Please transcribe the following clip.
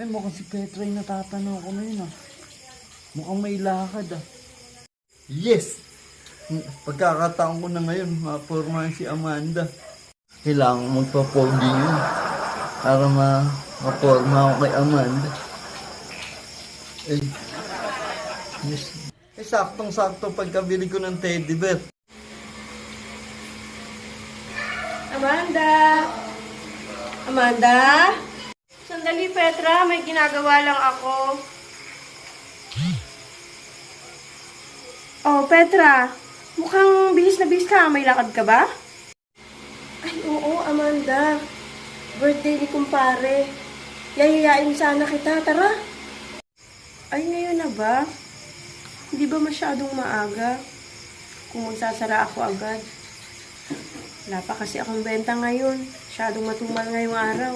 Ay, mukhang si Petra yung natatanaw ko na yun ah. Mukhang may lakad ah. Yes! Pagkakataon ko na ngayon, mapormahan si Amanda. Kailangan magpa-pogi yun para maporma ako kay Amanda. Eh, yes. Eh, saktong-sakto pagkabili ko ng teddy bear. Amanda! Amanda? Sandali, Petra. May ginagawa lang ako. Oh, Petra. Mukhang bihis na bihis ka. May lakad ka ba? Ay, oo, Amanda. Birthday ni kumpare. Yayayain sana kita. Tara. Ay, ngayon na ba? Hindi ba masyadong maaga? Kung magsasara ako agad. Wala pa kasi akong benta ngayon. Masyadong matumal ngayong araw.